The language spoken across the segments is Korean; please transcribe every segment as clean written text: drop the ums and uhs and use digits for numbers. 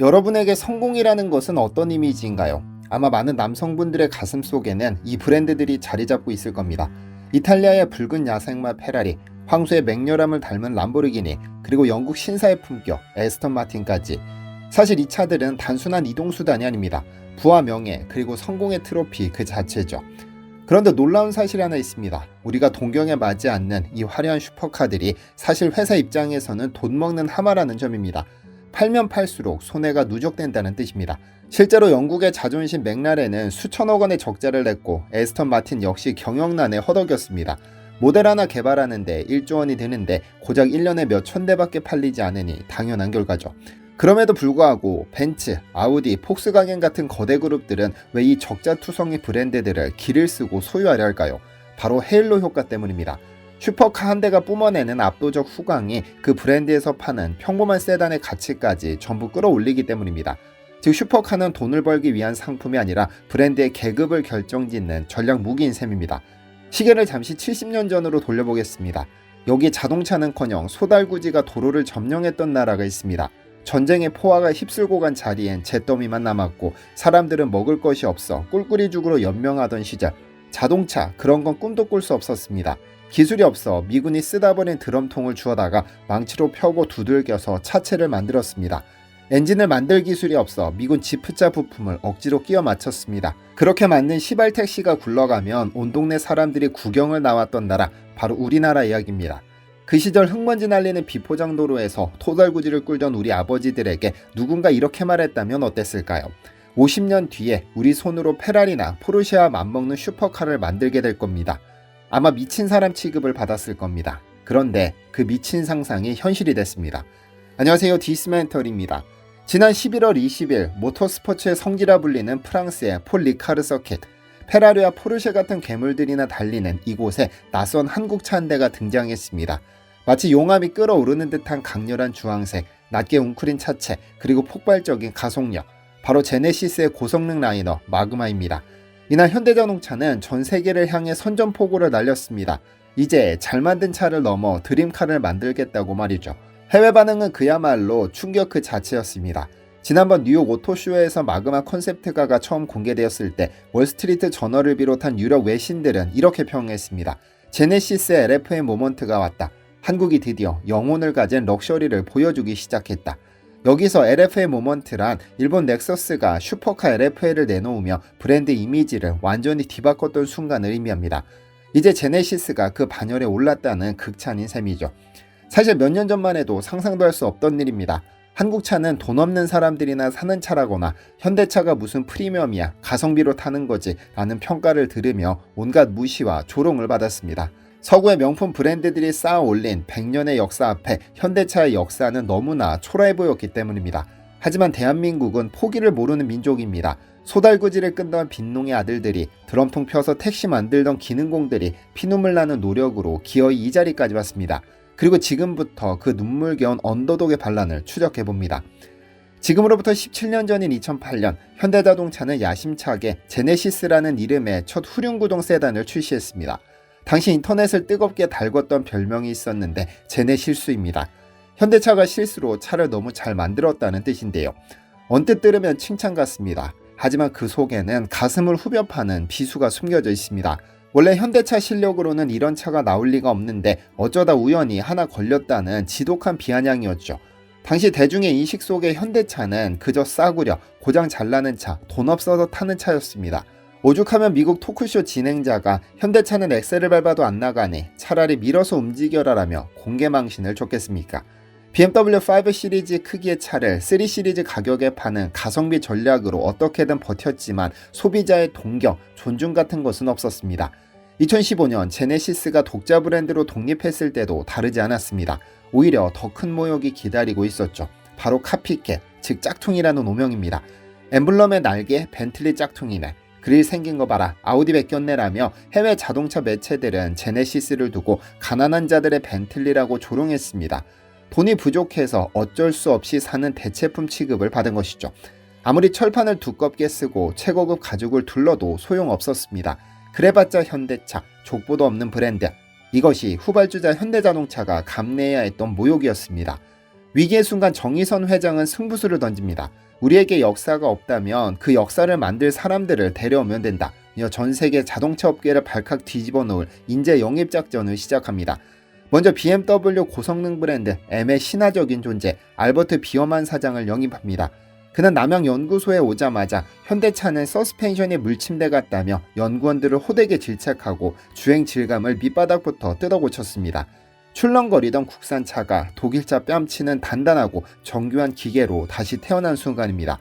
여러분에게 성공이라는 것은 어떤 이미지인가요? 아마 많은 남성분들의 가슴 속에는 이 브랜드들이 자리 잡고 있을 겁니다. 이탈리아의 붉은 야생마 페라리, 황소의 맹렬함을 닮은 람보르기니, 그리고 영국 신사의 품격 에스턴 마틴까지. 사실 이 차들은 단순한 이동수단이 아닙니다. 부와 명예, 그리고 성공의 트로피 그 자체죠. 그런데 놀라운 사실이 하나 있습니다. 우리가 동경에 맞지 않는 이 화려한 슈퍼카들이 사실 회사 입장에서는 돈 먹는 하마라는 점입니다. 팔면 팔수록 손해가 누적된다는 뜻입니다. 실제로 영국의 자존심 맥라렌은 수천억 원의 적자를 냈고 에스턴 마틴 역시 경영난에 허덕였습니다. 모델 하나 개발하는데 1조 원이 드는데 고작 1년에 몇 천 대밖에 팔리지 않으니 당연한 결과죠. 그럼에도 불구하고 벤츠, 아우디, 폭스바겐 같은 거대 그룹들은 왜 이 적자투성이 브랜드들을 기를 쓰고 소유하려 할까요? 바로 헤일로 효과 때문입니다. 슈퍼카 한 대가 뿜어내는 압도적 후광이 그 브랜드에서 파는 평범한 세단의 가치까지 전부 끌어올리기 때문입니다. 즉 슈퍼카는 돈을 벌기 위한 상품이 아니라 브랜드의 계급을 결정짓는 전략 무기인 셈입니다. 시계를 잠시 70년 전으로 돌려보겠습니다. 여기 자동차는커녕 소달구지가 도로를 점령했던 나라가 있습니다. 전쟁의 포화가 휩쓸고 간 자리엔 잿더미만 남았고 사람들은 먹을 것이 없어 꿀꿀이 죽으로 연명하던 시절, 자동차 그런 건 꿈도 꿀 수 없었습니다. 기술이 없어 미군이 쓰다 버린 드럼통을 주워다가 망치로 펴고 두들겨서 차체를 만들었습니다. 엔진을 만들 기술이 없어 미군 지프차 부품을 억지로 끼워 맞췄습니다. 그렇게 만든 시발 택시가 굴러가면 온 동네 사람들이 구경을 나왔던 나라, 바로 우리나라 이야기입니다. 그 시절 흙먼지 날리는 비포장도로에서 토달구지를 꿀던 우리 아버지들에게 누군가 이렇게 말했다면 어땠을까요? 50년 뒤에 우리 손으로 페라리나 포르쉐와 맞먹는 슈퍼카를 만들게 될 겁니다. 아마 미친 사람 취급을 받았을 겁니다. 그런데 그 미친 상상이 현실이 됐습니다. 안녕하세요, 디스멘털입니다. 지난 11월 20일 모터스포츠의 성지라 불리는 프랑스의 폴 리카르 서킷, 페라리와 포르쉐 같은 괴물들이나 달리는 이곳에 낯선 한국차 한 대가 등장했습니다. 마치 용암이 끓어오르는 듯한 강렬한 주황색, 낮게 웅크린 차체, 그리고 폭발적인 가속력, 바로 제네시스의 고성능 라이너 마그마입니다. 이날 현대자동차는 전 세계를 향해 선전포고를 날렸습니다. 이제 잘 만든 차를 넘어 드림카를 만들겠다고 말이죠. 해외 반응은 그야말로 충격 그 자체였습니다. 지난번 뉴욕 오토쇼에서 마그마 컨셉트카가 처음 공개되었을 때 월스트리트 저널을 비롯한 유럽 외신들은 이렇게 평했습니다. 제네시스의 LFM 모먼트가 왔다. 한국이 드디어 영혼을 가진 럭셔리를 보여주기 시작했다. 여기서 LFA 모먼트란 일본 넥서스가 슈퍼카 LFA를 내놓으며 브랜드 이미지를 완전히 뒤바꿨던 순간을 의미합니다. 이제 제네시스가 그 반열에 올랐다는 극찬인 셈이죠. 사실 몇 년 전만 해도 상상도 할 수 없던 일입니다. 한국차는 돈 없는 사람들이나 사는 차라거나 현대차가 무슨 프리미엄이야, 가성비로 타는 거지 라는 평가를 들으며 온갖 무시와 조롱을 받았습니다. 서구의 명품 브랜드들이 쌓아 올린 100년의 역사 앞에 현대차의 역사는 너무나 초라해 보였기 때문입니다. 하지만 대한민국은 포기를 모르는 민족입니다. 소달구지를 끈던 빈농의 아들들이, 드럼통 펴서 택시 만들던 기능공들이 피눈물 나는 노력으로 기어이 이 자리까지 왔습니다. 그리고 지금부터 그 눈물겨운 언더독의 반란을 추적해봅니다. 지금으로부터 17년 전인 2008년 현대자동차는 야심차게 제네시스라는 이름의 첫 후륜구동 세단을 출시했습니다. 당시 인터넷을 뜨겁게 달궜던 별명이 있었는데 제네실수입니다. 현대차가 실수로 차를 너무 잘 만들었다는 뜻인데요. 언뜻 들으면 칭찬 같습니다. 하지만 그 속에는 가슴을 후벼 파는 비수가 숨겨져 있습니다. 원래 현대차 실력으로는 이런 차가 나올 리가 없는데 어쩌다 우연히 하나 걸렸다는 지독한 비아냥이었죠. 당시 대중의 인식 속의 현대차는 그저 싸구려, 고장 잘 나는 차, 돈 없어서 타는 차였습니다. 오죽하면 미국 토크쇼 진행자가 현대차는 엑셀을 밟아도 안 나가니 차라리 밀어서 움직여라라며 공개망신을 줬겠습니까? BMW 5 시리즈 크기의 차를 3 시리즈 가격에 파는 가성비 전략으로 어떻게든 버텼지만 소비자의 동경, 존중 같은 것은 없었습니다. 2015년 제네시스가 독자 브랜드로 독립했을 때도 다르지 않았습니다. 오히려 더 큰 모욕이 기다리고 있었죠. 바로 카피캣, 즉 짝퉁이라는 오명입니다. 엠블럼의 날개 벤틀리 짝퉁이네. 그릴 생긴 거 봐라, 아우디 베꼈네라며 해외 자동차 매체들은 제네시스를 두고 가난한 자들의 벤틀리라고 조롱했습니다. 돈이 부족해서 어쩔 수 없이 사는 대체품 취급을 받은 것이죠. 아무리 철판을 두껍게 쓰고 최고급 가죽을 둘러도 소용없었습니다. 그래봤자 현대차, 족보도 없는 브랜드. 이것이 후발주자 현대자동차가 감내해야 했던 모욕이었습니다. 위기의 순간 정의선 회장은 승부수를 던집니다. 우리에게 역사가 없다면 그 역사를 만들 사람들을 데려오면 된다. 전 세계 자동차 업계를 발칵 뒤집어 놓을 인재 영입 작전을 시작합니다. 먼저 BMW 고성능 브랜드 M의 신화적인 존재 알버트 비어만 사장을 영입합니다. 그는 남양연구소에 오자마자 현대차는 서스펜션이 물침대 같다며 연구원들을 호되게 질책하고 주행 질감을 밑바닥부터 뜯어고쳤습니다. 출렁거리던 국산차가 독일차 뺨치는 단단하고 정교한 기계로 다시 태어난 순간입니다.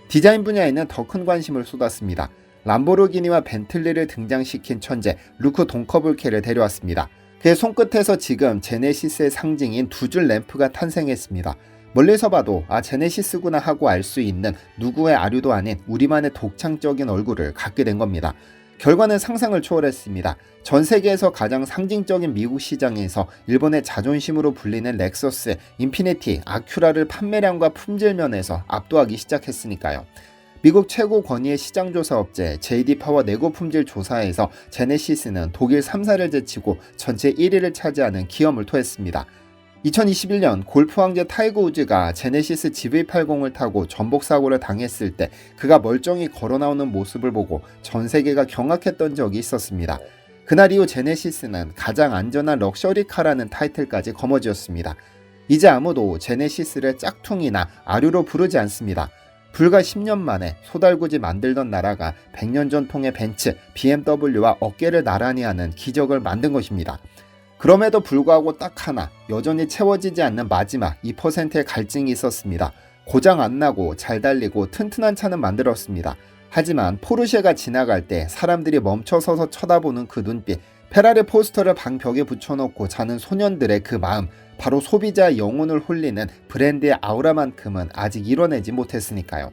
디자인 분야에는 더 큰 관심을 쏟았습니다. 람보르기니와 벤틀리를 등장시킨 천재 루크 동커블케를 데려왔습니다. 그의 손끝에서 지금 제네시스의 상징인 두 줄 램프가 탄생했습니다. 멀리서 봐도 제네시스구나 하고 알 수 있는 누구의 아류도 아닌 우리만의 독창적인 얼굴을 갖게 된 겁니다. 결과는 상상을 초월했습니다. 전 세계에서 가장 상징적인 미국 시장에서 일본의 자존심으로 불리는 렉서스, 인피니티, 아큐라를 판매량과 품질 면에서 압도하기 시작했으니까요. 미국 최고 권위의 시장조사 업체 JD 파워 내고 품질 조사에서 제네시스는 독일 3사를 제치고 전체 1위를 차지하는 기염을 토했습니다. 2021년 골프 왕제 타이거 우즈가 제네시스 GV80을 타고 전복 사고를 당했을 때 그가 멀쩡히 걸어 나오는 모습을 보고 전 세계가 경악했던 적이 있었습니다. 그날 이후 제네시스는 가장 안전한 럭셔리카라는 타이틀까지 거머쥐었습니다. 이제 아무도 제네시스를 짝퉁이나 아류로 부르지 않습니다. 불과 10년 만에 소달구지 만들던 나라가 100년 전통의 벤츠, BMW와 어깨를 나란히 하는 기적을 만든 것입니다. 그럼에도 불구하고 딱 하나 여전히 채워지지 않는 마지막 2%의 갈증이 있었습니다. 고장 안 나고 잘 달리고 튼튼한 차는 만들었습니다. 하지만 포르쉐가 지나갈 때 사람들이 멈춰서서 쳐다보는 그 눈빛, 페라리 포스터를 방벽에 붙여놓고 자는 소년들의 그 마음, 바로 소비자의 영혼을 홀리는 브랜드의 아우라만큼은 아직 이뤄내지 못했으니까요.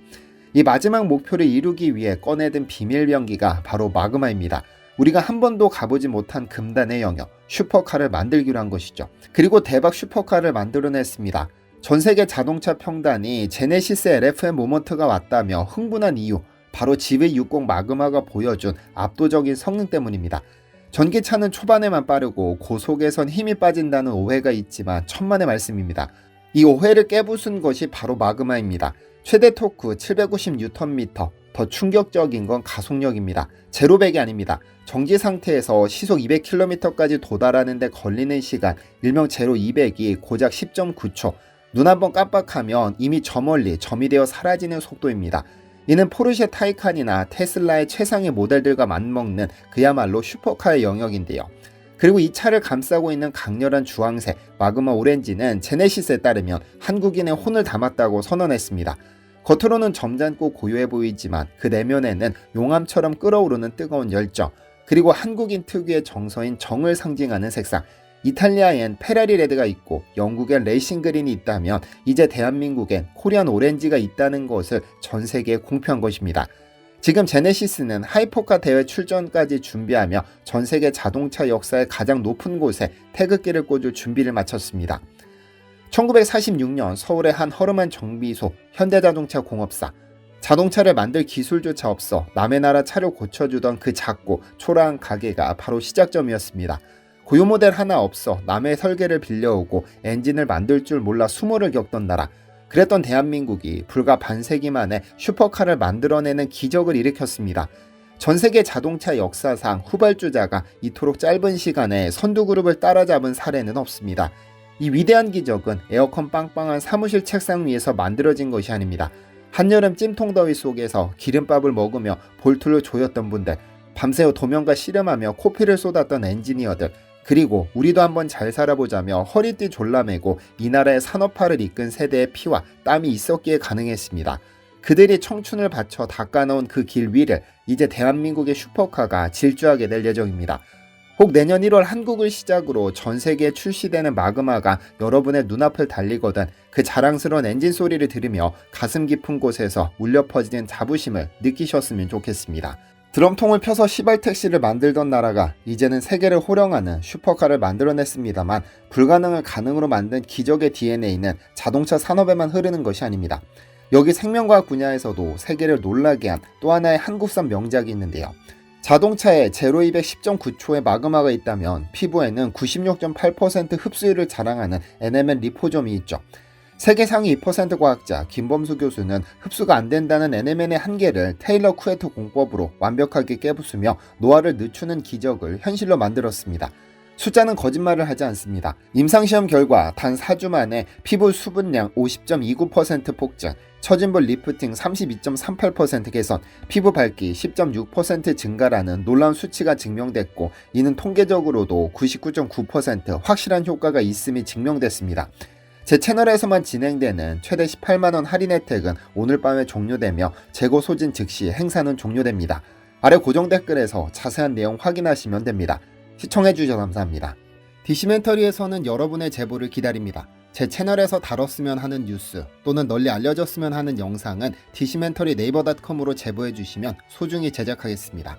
이 마지막 목표를 이루기 위해 꺼내든 비밀병기가 바로 마그마입니다. 우리가 한 번도 가보지 못한 금단의 영역, 슈퍼카를 만들기로 한 것이죠. 그리고 대박 슈퍼카를 만들어냈습니다. 전세계 자동차 평단이 제네시스 LFM 모먼트가 왔다며 흥분한 이유, 바로 GV60 마그마가 보여준 압도적인 성능 때문입니다. 전기차는 초반에만 빠르고 고속에선 힘이 빠진다는 오해가 있지만 천만의 말씀입니다. 이 오해를 깨부순 것이 바로 마그마입니다. 최대 토크 750Nm, 더 충격적인 건 가속력입니다. 제로백이 아닙니다. 정지 상태에서 시속 200km까지 도달하는 데 걸리는 시간, 일명 제로 200이 고작 10.9초, 눈 한번 깜빡하면 이미 저 멀리 점이 되어 사라지는 속도입니다. 이는 포르쉐 타이칸이나 테슬라의 최상의 모델들과 맞먹는 그야말로 슈퍼카의 영역인데요. 그리고 이 차를 감싸고 있는 강렬한 주황색 마그마 오렌지는 제네시스에 따르면 한국인의 혼을 담았다고 선언했습니다. 겉으로는 점잖고 고요해 보이지만 그 내면에는 용암처럼 끓어오르는 뜨거운 열정, 그리고 한국인 특유의 정서인 정을 상징하는 색상, 이탈리아엔 페라리 레드가 있고 영국엔 레이싱 그린이 있다면 이제 대한민국엔 코리안 오렌지가 있다는 것을 전 세계에 공표한 것입니다. 지금 제네시스는 하이퍼카 대회 출전까지 준비하며 전 세계 자동차 역사의 가장 높은 곳에 태극기를 꽂을 준비를 마쳤습니다. 1946년 서울의 한 허름한 정비소 현대자동차 공업사, 자동차를 만들 기술조차 없어 남의 나라 차를 고쳐주던 그 작고 초라한 가게가 바로 시작점이었습니다. 고유 모델 하나 없어 남의 설계를 빌려오고 엔진을 만들 줄 몰라 수모를 겪던 나라, 그랬던 대한민국이 불과 반세기 만에 슈퍼카를 만들어내는 기적을 일으켰습니다. 전세계 자동차 역사상 후발주자가 이토록 짧은 시간에 선두그룹을 따라잡은 사례는 없습니다. 이 위대한 기적은 에어컨 빵빵한 사무실 책상 위에서 만들어진 것이 아닙니다. 한여름 찜통더위 속에서 기름밥을 먹으며 볼트를 조였던 분들, 밤새워 도면과 씨름하며 코피를 쏟았던 엔지니어들, 그리고 우리도 한번 잘 살아보자며 허리띠 졸라매고 이 나라의 산업화를 이끈 세대의 피와 땀이 있었기에 가능했습니다. 그들이 청춘을 바쳐 닦아놓은 그 길 위를 이제 대한민국의 슈퍼카가 질주하게 될 예정입니다. 혹 내년 1월 한국을 시작으로 전 세계에 출시되는 마그마가 여러분의 눈앞을 달리거든 그 자랑스러운 엔진 소리를 들으며 가슴 깊은 곳에서 울려 퍼지는 자부심을 느끼셨으면 좋겠습니다. 드럼통을 펴서 시발택시를 만들던 나라가 이제는 세계를 호령하는 슈퍼카를 만들어냈습니다만 불가능을 가능으로 만든 기적의 DNA는 자동차 산업에만 흐르는 것이 아닙니다. 여기 생명과학 분야에서도 세계를 놀라게 한 또 하나의 한국산 명작이 있는데요. 자동차에 제로 200 10.9초의 마그마가 있다면 피부에는 96.8% 흡수율을 자랑하는 NMN 리포점이 있죠. 세계 상위 2% 과학자 김범수 교수는 흡수가 안 된다는 NMN의 한계를 테일러 쿠에트 공법으로 완벽하게 깨부수며 노화를 늦추는 기적을 현실로 만들었습니다. 숫자는 거짓말을 하지 않습니다. 임상시험 결과 단 4주 만에 피부 수분량 50.29% 폭증, 처진볼 리프팅 32.38% 개선, 피부 밝기 10.6% 증가라는 놀라운 수치가 증명됐고, 이는 통계적으로도 99.9% 확실한 효과가 있음이 증명됐습니다. 제 채널에서만 진행되는 최대 18만원 할인 혜택은 오늘 밤에 종료되며 재고 소진 즉시 행사는 종료됩니다. 아래 고정 댓글에서 자세한 내용 확인하시면 됩니다. 시청해주셔서 감사합니다. 디시멘터리에서는 여러분의 제보를 기다립니다. 제 채널에서 다뤘으면 하는 뉴스 또는 널리 알려졌으면 하는 영상은 디시멘터리 네이버닷컴으로 제보해주시면 소중히 제작하겠습니다.